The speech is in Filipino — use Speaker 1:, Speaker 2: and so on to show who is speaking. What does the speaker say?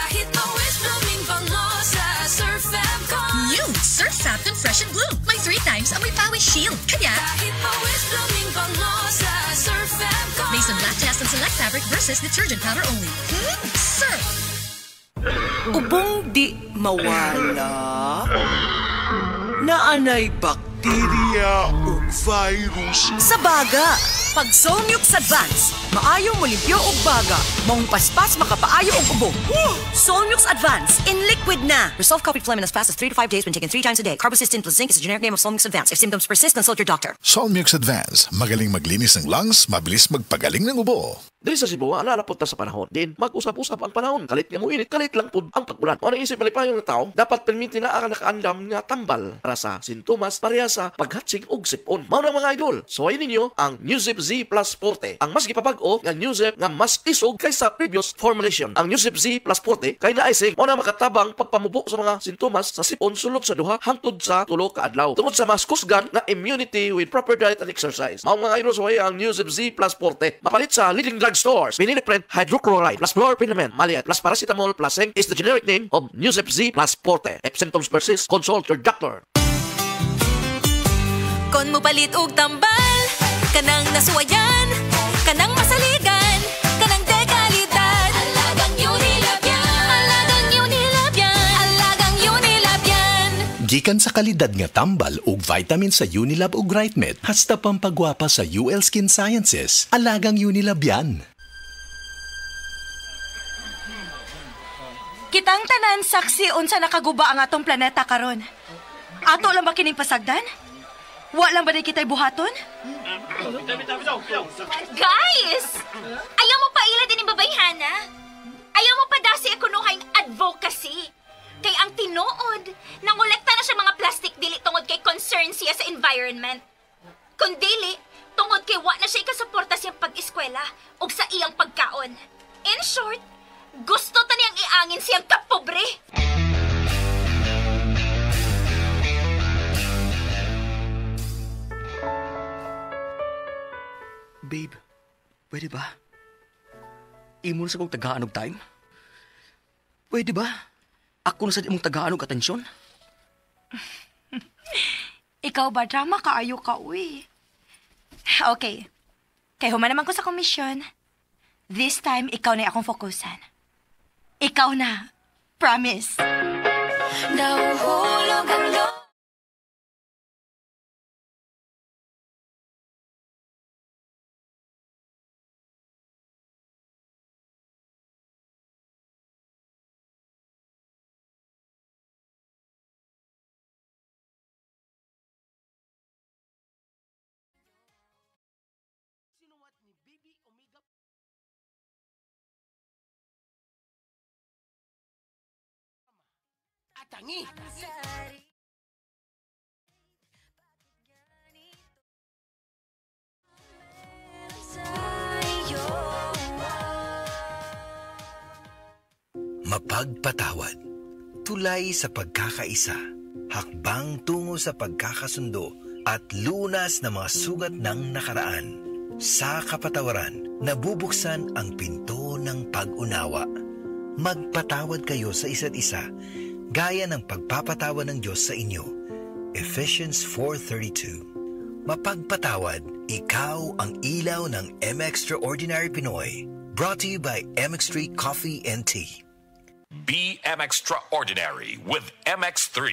Speaker 1: Kahit mawis blooming bango sa Surf Fab.com.
Speaker 2: New Surf Fab Fresh and Bloom. May 3 times amoy pawis shield. Kaya
Speaker 1: kahit mawis blooming bango sa Surf Fab.com.
Speaker 2: Based on lactase and select fabric versus detergent powder only. Surf.
Speaker 3: Ubong di mawala. Naanay bakterya o virus
Speaker 4: sa baga. Pag Solmux Advance, maayo mo limpyo og baga. Maong paspas makapaayo og ubo. Solmux Advance in liquid na. Resolve coffee phlegm in as fast as 3 to 5 days when taken 3 times a day. Carbocysteine plus zinc is the generic name of Solmux Advance. If symptoms persist, consult your doctor.
Speaker 5: Solmux Advance, magaling maglinis ng lungs, mabilis magpagaling ng ubo.
Speaker 6: Dili sa Cebu, alala po ta sa panahon. Din, mag-usap-usap ang panahon. Kalit nga mo init, kalit lang po ang pag-ulan. O naisip malipayong ng tao, dapat permitin na ang nakaandam nga tambal para sa sintomas pareha sa paghatsig og sipon. Mao na mga idol, suwayin ninyo ang Newzip Z Plus Forte. Ang mas gipabag-o nga Newzip nga mas isog kaysa previous formulation. Ang Newzip Z Plus Forte kay naisig mao na makatabang pagpamubo sa mga sintomas sa sipon sulod sa duha hangtod sa 3 ka adlaw. Tungod sa mas kusgan na immunity with proper diet and exercise. Mao mga idol, suway ang Newzip Z Plus Forte. Mapalit sa leading drugstores. Vinylipren hydrochloride plus chlorpheniramine maliat plus paracetamol plus zinc is the generic name of Newzip Z Plus Forte. If symptoms persist, consult your doctor.
Speaker 1: Kon mo palit og tambal, kanang nasuwayan, kanang masaligan, kanang dekalidad. Alagang Unilab yan. Alagang Unilab yan. Alagang Unilab yan.
Speaker 7: Gikan sa kalidad nga tambal ug vitamin sa Unilab ug Rightmed, hasta pampagwapa sa UL Skin Sciences. Alagang Unilab yan.
Speaker 8: Kitang tanan saksi unsa nakaguba ang atong planeta karon. Ato lang ba kining pasagdan? Wa lang ba di kita'y buhaton?
Speaker 9: Guys! Ayaw mo pa ila din yung babayhana? Ayaw mo pa daw si ekonohang advocacy? Kay ang tinuod, nangolekta na siya mga plastic dili tungod kay concern siya sa environment. Kung dili, tungod kay wa na siya ikasuporta siyang pag-eskwela o sa iyang pagkaon. In short, gusto ta niyang iangin siyang kapobre.
Speaker 3: Babe, pwede ba? Imo na sa kong tagaan og time? Pwede ba? Ako na sa imong tagaan og atensyon?
Speaker 8: Ikaw ba drama kaayo ka, uy? Okay. Kay human naman ko sa komisyon. This time, ikaw na akong fokusan. Ikaw na. Promise.
Speaker 1: Nahuhulog ang loob.
Speaker 3: Atangi!
Speaker 10: Mapagpatawad. Tulay sa pagkakaisa. Hakbang tungo sa pagkakasundo at lunas ng mga sugat ng nakaraan. Sa kapatawaran, nabubuksan ang pinto ng pag-unawa. Magpatawad kayo sa isa't isa, gaya ng pagpapatawad ng Diyos sa inyo. Ephesians 4:32. Mapagpatawad, ikaw ang ilaw ng M-Extraordinary Pinoy. Brought to you by MX3 Coffee and Tea.
Speaker 11: Be M-Extraordinary with MX3.